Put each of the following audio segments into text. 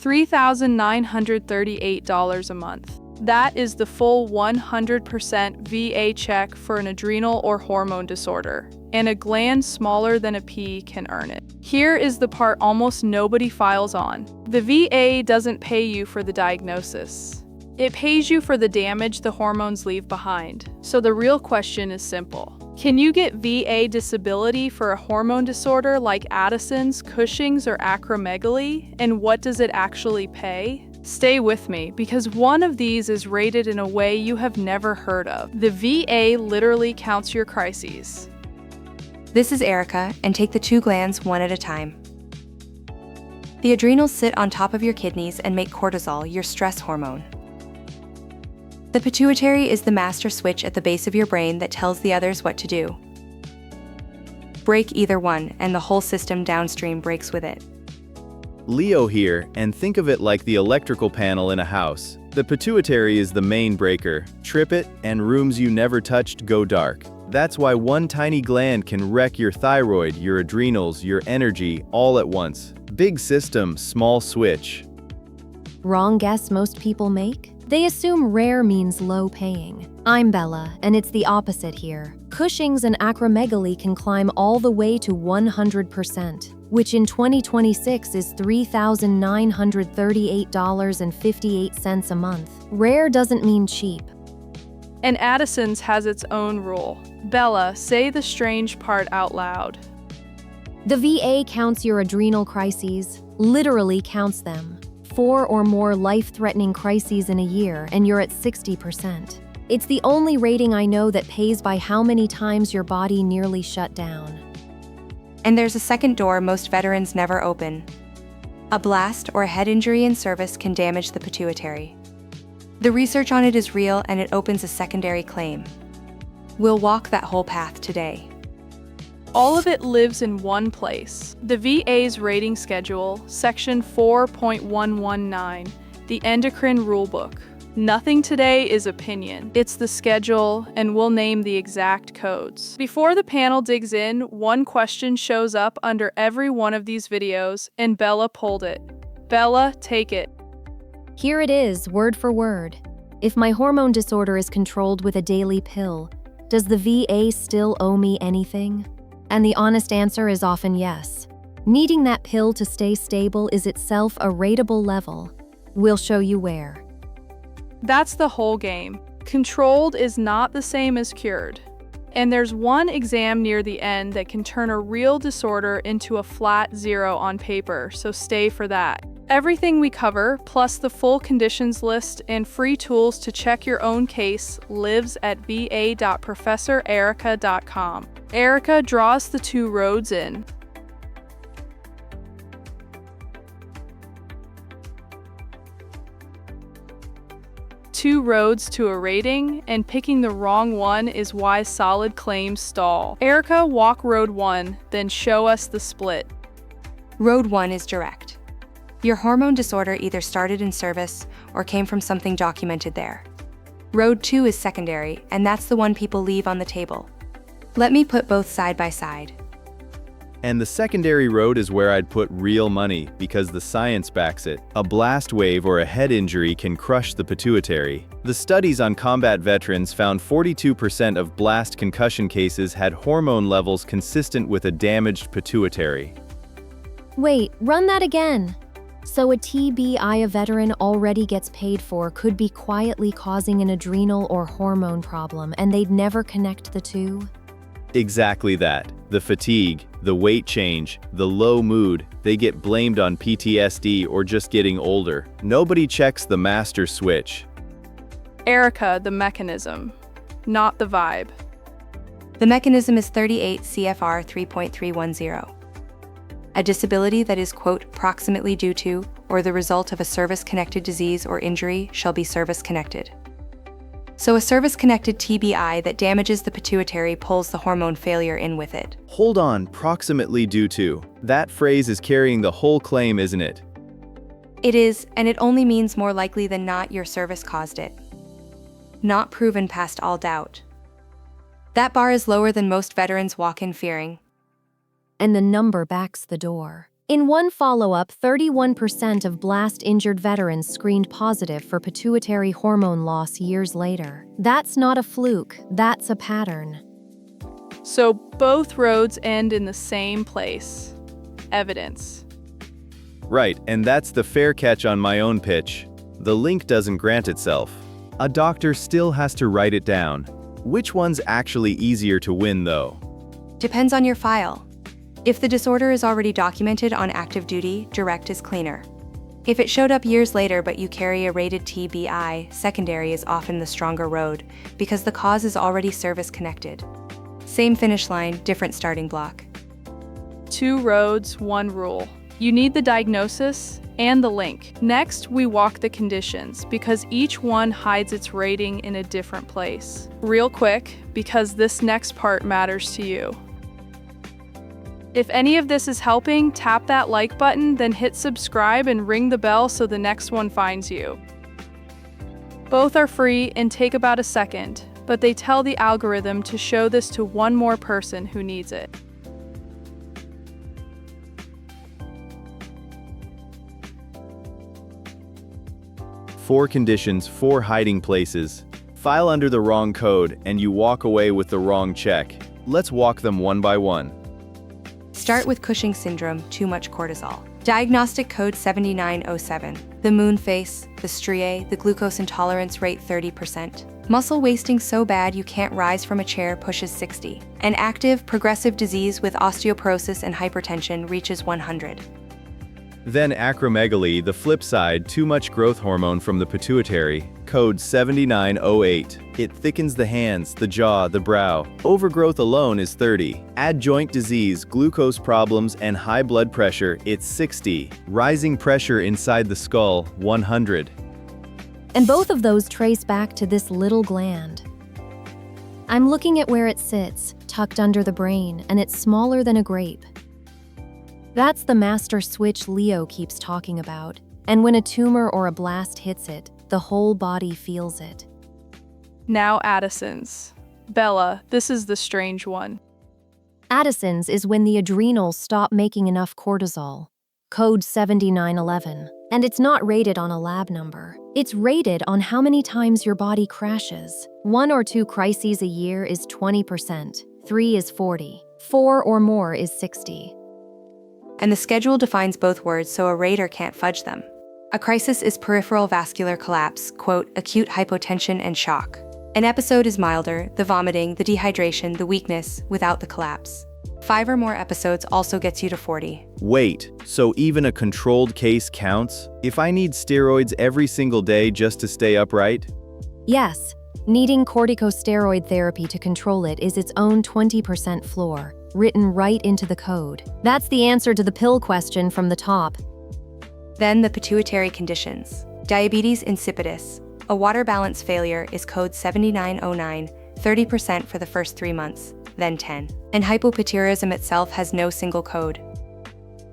$3,938 a month. That is the full 100% VA check for an adrenal or hormone disorder, and a gland smaller than a pea can earn it. Here is the part almost nobody files on. The VA doesn't pay you for the diagnosis. It pays you for the damage the hormones leave behind. So the real question is simple. Can you get VA disability for a hormone disorder like Addison's, Cushing's, or acromegaly? And what does it actually pay? Stay with me, because one of these is rated in a way you have never heard of. The VA literally counts your crises. This is Erica, and take the 2 glands one at a time. The adrenals sit on top of your kidneys and make cortisol, your stress hormone. The pituitary is the master switch at the base of your brain that tells the others what to do. Break either one, and the whole system downstream breaks with it. Leo here, and think of it like the electrical panel in a house. The pituitary is the main breaker. Trip it, and rooms you never touched go dark. That's why one tiny gland can wreck your thyroid, your adrenals, your energy, all at once. Big system, small switch. Wrong guess most people make? They assume rare means low paying. I'm Bella, and it's the opposite here. Cushing's and acromegaly can climb all the way to 100%, which in 2026 is $3,938.58 a month. Rare doesn't mean cheap. And Addison's has its own rule. Bella, say the strange part out loud. The VA counts your adrenal crises, literally counts them. 4 or more life-threatening crises in a year, and you're at 60%. It's the only rating I know that pays by how many times your body nearly shut down. And there's a second door most veterans never open. A blast or a head injury in service can damage the pituitary. The research on it is real, and it opens a secondary claim. We'll walk that whole path today. All of it lives in one place. The VA's rating schedule, section 4.119, the endocrine rulebook. Nothing today is opinion. It's the schedule, and we'll name the exact codes. Before the panel digs in, one question shows up under every one of these videos, and Bella pulled it. Bella, take it. Here it is, word for word. If my hormone disorder is controlled with a daily pill, does the VA still owe me anything? And the honest answer is often yes. Needing that pill to stay stable is itself a rateable level. We'll show you where. That's the whole game. Controlled is not the same as cured. And there's one exam near the end that can turn a real disorder into a flat 0 on paper, so stay for that. Everything we cover, plus the full conditions list and free tools to check your own case, lives at va.professorerica.com. Erica draws the 2 roads in. Two roads to a rating, and picking the wrong one is why solid claims stall. Erica, walk road 1, then show us the split. Road 1 is direct. Your hormone disorder either started in service or came from something documented there. Road 2 is secondary, and that's the one people leave on the table. Let me put both side by side. And the secondary road is where I'd put real money, because the science backs it. A blast wave or a head injury can crush the pituitary. The studies on combat veterans found 42% of blast concussion cases had hormone levels consistent with a damaged pituitary. Wait, run that again. So a TBI a veteran already gets paid for could be quietly causing an adrenal or hormone problem, and they'd never connect the two? Exactly that. The fatigue, the weight change, the low mood, they get blamed on PTSD or just getting older. Nobody checks the master switch. Erica, the mechanism, not the vibe. The mechanism is 38 CFR 3.310. A disability that is, quote, proximately due to or the result of a service-connected disease or injury shall be service-connected. So a service-connected TBI that damages the pituitary pulls the hormone failure in with it. Hold on, proximately due to. That phrase is carrying the whole claim, isn't it? It is, and it only means more likely than not your service caused it. Not proven past all doubt. That bar is lower than most veterans walk in fearing. And the number backs the door. In one follow-up, 31% of blast-injured veterans screened positive for pituitary hormone loss years later. That's not a fluke, that's a pattern. So both roads end in the same place. Evidence. Right, and that's the fair catch on my own pitch. The link doesn't grant itself. A doctor still has to write it down. Which one's actually easier to win, though? Depends on your file. If the disorder is already documented on active duty, direct is cleaner. If it showed up years later but you carry a rated TBI, secondary is often the stronger road because the cause is already service-connected. Same finish line, different starting block. 2 roads, 1 rule. You need the diagnosis and the link. Next, we walk the conditions because each one hides its rating in a different place. Real quick, because this next part matters to you. If any of this is helping, tap that like button, then hit subscribe and ring the bell so the next one finds you. Both are free and take about a second, but they tell the algorithm to show this to one more person who needs it. Four conditions, 4 hiding places. File under the wrong code, and you walk away with the wrong check. Let's walk them one by one. Start with Cushing syndrome, too much cortisol. Diagnostic code 7907. The moon face, the striae, the glucose intolerance rate 30%. Muscle wasting so bad you can't rise from a chair pushes 60. An active, progressive disease with osteoporosis and hypertension reaches 100. Then acromegaly, the flip side, too much growth hormone from the pituitary, code 7908. It thickens the hands, the jaw, the brow. Overgrowth alone is 30. Add joint disease, glucose problems, and high blood pressure, it's 60. Rising pressure inside the skull, 100. And both of those trace back to this little gland. I'm looking at where it sits, tucked under the brain, and it's smaller than a grape. That's the master switch Leo keeps talking about, and when a tumor or a blast hits it, the whole body feels it. Now Addison's. Bella, this is the strange one. Addison's is when the adrenals stop making enough cortisol, code 7911, and it's not rated on a lab number. It's rated on how many times your body crashes. 1 or 2 crises a year is 20%, 3 is 40, 4 or more is 60. And the schedule defines both words so a rater can't fudge them. A crisis is peripheral vascular collapse, quote, acute hypotension and shock. An episode is milder, the vomiting, the dehydration, the weakness, without the collapse. 5 or more episodes also gets you to 40. Wait, so even a controlled case counts? If I need steroids every single day just to stay upright? Yes, needing corticosteroid therapy to control it is its own 20% floor, written right into the code. That's the answer to the pill question from the top. Then the pituitary conditions. Diabetes insipidus. A water balance failure is code 7909, 30% for the first 3 months, then 10. And hypopituitarism itself has no single code.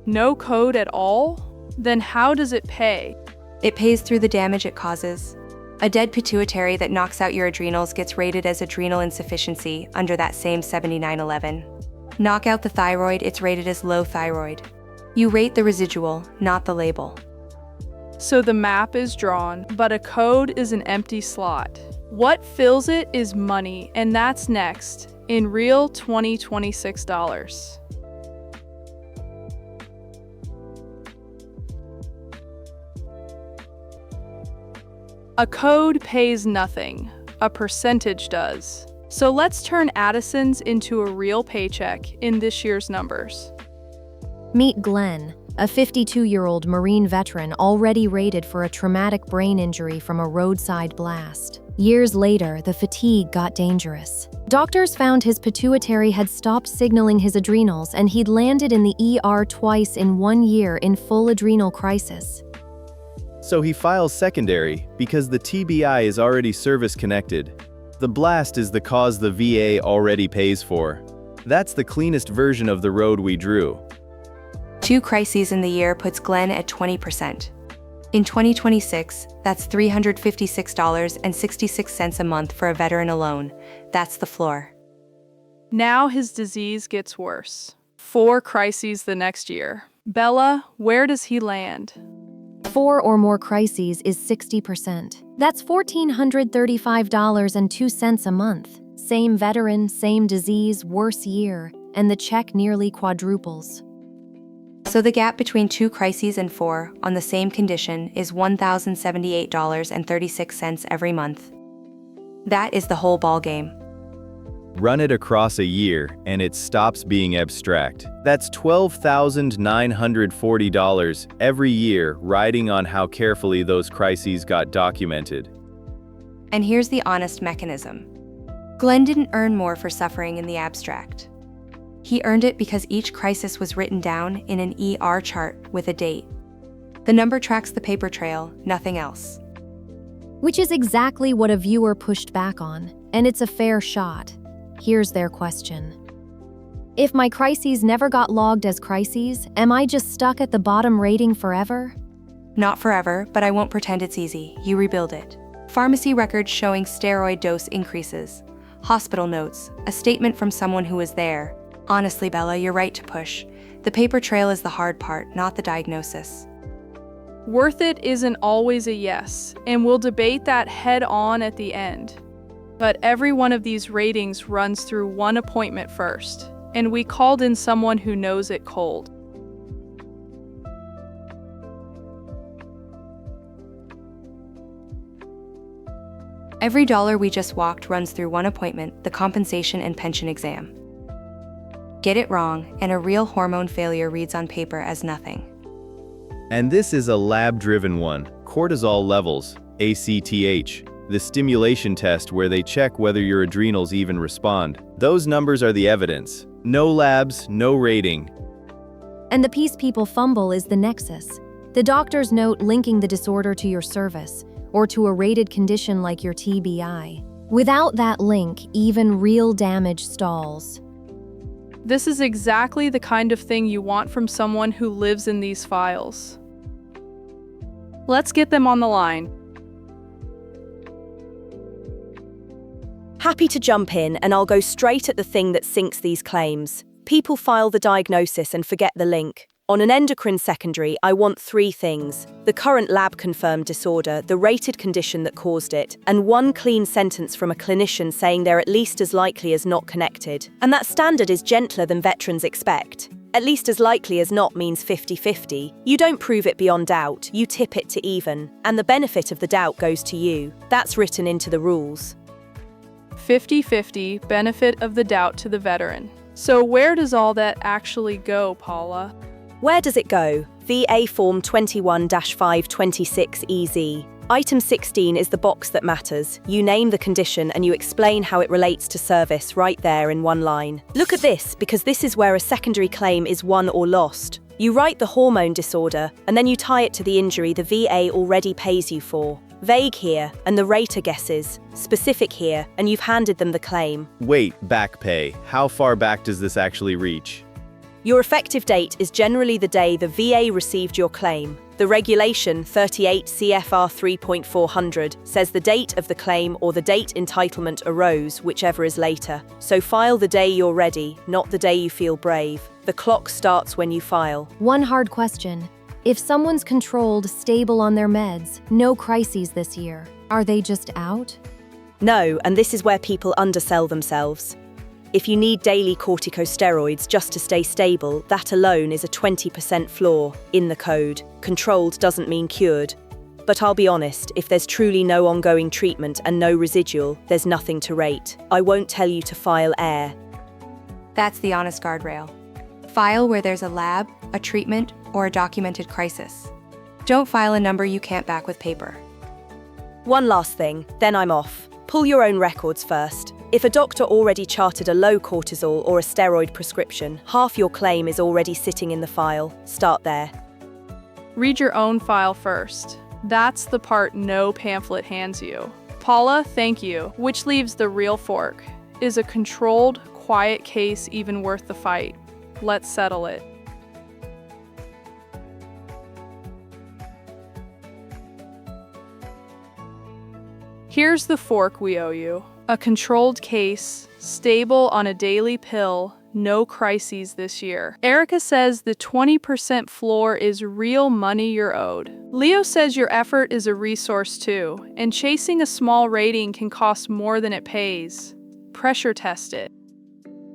No code at all? Then how does it pay? It pays through the damage it causes. A dead pituitary that knocks out your adrenals gets rated as adrenal insufficiency under that same 7911. Knock out the thyroid, it's rated as low thyroid. You rate the residual, not the label. So the map is drawn, but a code is an empty slot. What fills it is money, and that's next, in real $2026. A code pays nothing, a percentage does. So let's turn Addison's into a real paycheck in this year's numbers. Meet Glenn, a 52-year-old Marine veteran already rated for a traumatic brain injury from a roadside blast. Years later, the fatigue got dangerous. Doctors found his pituitary had stopped signaling his adrenals and he'd landed in the ER twice in 1 year in full adrenal crisis. So he files secondary because the TBI is already service-connected. The blast is the cause the VA already pays for. That's the cleanest version of the road we drew. 2 crises in the year puts Glenn at 20%. In 2026, that's $356.66 a month for a veteran alone. That's the floor. Now his disease gets worse. 4 crises the next year. Bella, where does he land? 4 or more crises is 60%. That's $1,435.02 a month. Same veteran, same disease, worse year, and the check nearly quadruples. So the gap between 2 crises and 4 on the same condition is $1,078.36 every month. That is the whole ballgame. Run it across a year, and it stops being abstract. That's $12,940 every year riding on how carefully those crises got documented. And here's the honest mechanism. Glenn didn't earn more for suffering in the abstract. He earned it because each crisis was written down in an ER chart with a date. The number tracks the paper trail, nothing else. Which is exactly what a viewer pushed back on, and it's a fair shot. Here's their question. If my crises never got logged as crises, am I just stuck at the bottom rating forever? Not forever, but I won't pretend it's easy. You rebuild it. Pharmacy records showing steroid dose increases. Hospital notes, a statement from someone who was there. Honestly, Bella, you're right to push. The paper trail is the hard part, not the diagnosis. Worth it isn't always a yes, and we'll debate that head on at the end. But every one of these ratings runs through one appointment first, and we called in someone who knows it cold. Every dollar we just walked runs through one appointment, the compensation and pension exam. Get it wrong, and a real hormone failure reads on paper as nothing. And this is a lab-driven one, cortisol levels, ACTH, the stimulation test where they check whether your adrenals even respond. Those numbers are the evidence. No labs, no rating. And the piece people fumble is the nexus. The doctor's note linking the disorder to your service, or to a rated condition like your TBI. Without that link, even real damage stalls. This is exactly the kind of thing you want from someone who lives in these files. Let's get them on the line. Happy to jump in, and I'll go straight at the thing that sinks these claims. People file the diagnosis and forget the link. On an endocrine secondary, I want 3 things: the current lab-confirmed disorder, the rated condition that caused it, and one clean sentence from a clinician saying they're at least as likely as not connected. And that standard is gentler than veterans expect. At least as likely as not means 50-50. You don't prove it beyond doubt, you tip it to even, and the benefit of the doubt goes to you. That's written into the rules. 50-50, benefit of the doubt to the veteran. So where does all that actually go, Paula? Where does it go? VA Form 21-526EZ. Item 16 is the box that matters. You name the condition and you explain how it relates to service right there in one line. Look at this, because this is where a secondary claim is won or lost. You write the hormone disorder, and then you tie it to the injury the VA already pays you for. Vague here, and the rater guesses. Specific here, and you've handed them the claim. Wait, back pay. How far back does this actually reach? Your effective date is generally the day the VA received your claim. The regulation 38 CFR 3.400 says the date of the claim or the date entitlement arose, whichever is later. So file the day you're ready, not the day you feel brave. The clock starts when you file. One hard question. If someone's controlled, stable on their meds, no crises this year, are they just out? No, and this is where people undersell themselves. If you need daily corticosteroids just to stay stable, that alone is a 20% flaw in the code. Controlled doesn't mean cured. But I'll be honest, if there's truly no ongoing treatment and no residual, there's nothing to rate. I won't tell you to file air. That's the honest guardrail. File where there's a lab, a treatment, or a documented crisis. Don't file a number you can't back with paper. One last thing, then I'm off. Pull your own records first. If a doctor already charted a low cortisol or a steroid prescription, half your claim is already sitting in the file. Start there. Read your own file first. That's the part no pamphlet hands you. Paula, thank you. Which leaves the real fork. Is a controlled, quiet case even worth the fight? Let's settle it. Here's the fork we owe you. A controlled case, stable on a daily pill, no crises this year. Erica says the 20% floor is real money you're owed. Leo says your effort is a resource too, and chasing a small rating can cost more than it pays. Pressure test it.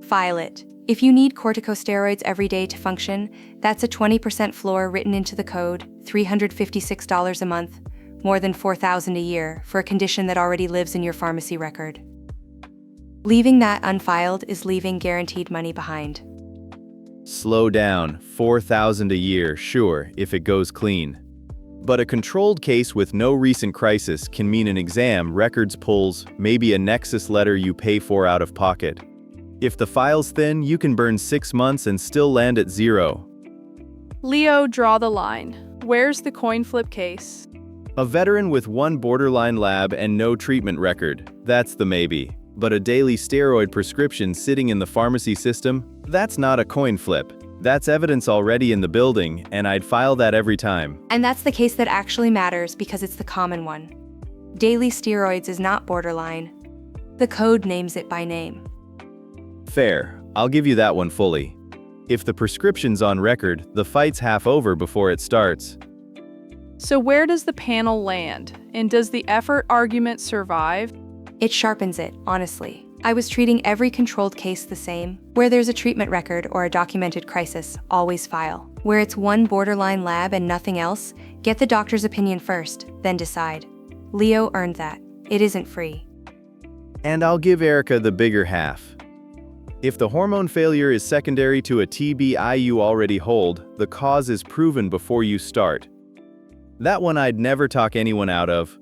File it. If you need corticosteroids every day to function, that's a 20% floor written into the code, $356 a month, more than $4,000 a year for a condition that already lives in your pharmacy record. Leaving that unfiled is leaving guaranteed money behind. Slow down, $4,000 a year, sure, if it goes clean. But a controlled case with no recent crisis can mean an exam, records pulls, maybe a nexus letter you pay for out of pocket. If the file's thin, you can burn 6 months and still land at zero. Leo, draw the line. Where's the coin flip case? A veteran with 1 borderline lab and no treatment record, that's the maybe. But a daily steroid prescription sitting in the pharmacy system, that's not a coin flip. That's evidence already in the building, and I'd file that every time. And that's the case that actually matters because it's the common one. Daily steroids is not borderline. The code names it by name. Fair, I'll give you that one fully. If the prescription's on record, the fight's half over before it starts. So where does the panel land? And does the effort argument survive? It sharpens it, honestly. I was treating every controlled case the same. Where there's a treatment record or a documented crisis, always file. Where it's 1 borderline lab and nothing else, get the doctor's opinion first, then decide. Leo earned that. It isn't free. And I'll give Erica the bigger half. If the hormone failure is secondary to a TBI you already hold, the cause is proven before you start. That one I'd never talk anyone out of.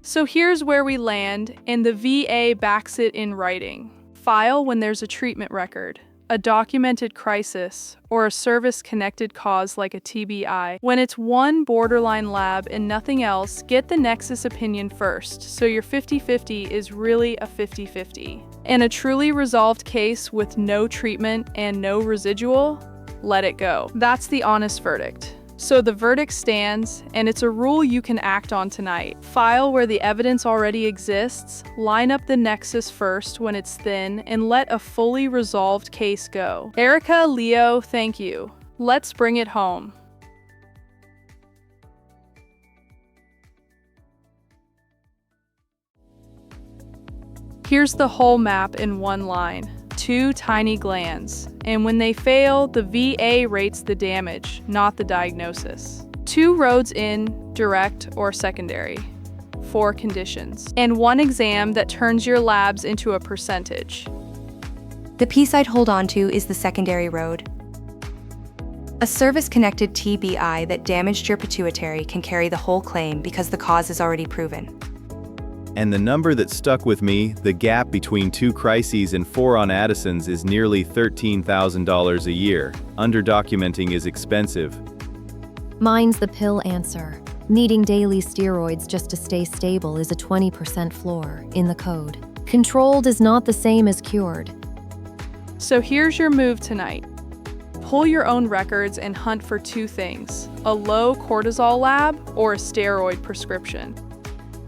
So here's where we land, and the VA backs it in writing. File when there's a treatment record, a documented crisis, or a service-connected cause like a TBI. When it's 1 borderline lab and nothing else, get the nexus opinion first, so your 50-50 is really a 50-50. And a truly resolved case with no treatment and no residual, let it go. That's the honest verdict. So the verdict stands, and it's a rule you can act on tonight. File where the evidence already exists, line up the nexus first when it's thin, and let a fully resolved case go. Erica, Leo, thank you. Let's bring it home. Here's the whole map in one line. 2 tiny glands, and when they fail, the VA rates the damage, not the diagnosis. 2 roads in, direct or secondary. 4 conditions. And 1 exam that turns your labs into a percentage. The piece I'd hold on to is the secondary road. A service-connected TBI that damaged your pituitary can carry the whole claim because the cause is already proven. And the number that stuck with me, the gap between 2 crises and 4 on Addison's, is nearly $13,000 a year. Underdocumenting is expensive. Mine's the pill answer. Needing daily steroids just to stay stable is a 20% floor in the code. Controlled is not the same as cured. So here's your move tonight. Pull your own records and hunt for 2 things, a low cortisol lab or a steroid prescription.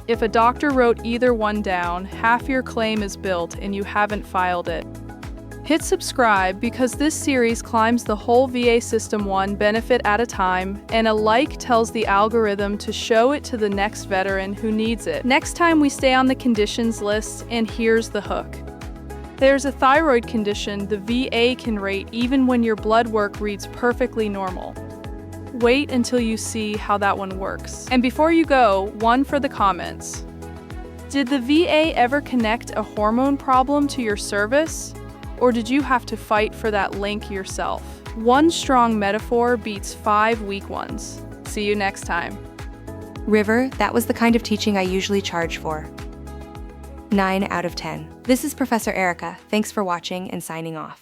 If a doctor wrote either one down, half your claim is built and you haven't filed it. Hit subscribe because this series climbs the whole VA system 1 benefit at a time, and a like tells the algorithm to show it to the next veteran who needs it. Next time we stay on the conditions list, and here's the hook. There's a thyroid condition the VA can rate even when your blood work reads perfectly normal. Wait until you see how that one works. And before you go, one for the comments. Did the VA ever connect a hormone problem to your service? Or did you have to fight for that link yourself? 1 strong metaphor beats 5 weak ones. See you next time. River, that was the kind of teaching I usually charge for. 9 out of 10. This is Professor Erica. Thanks for watching and signing off.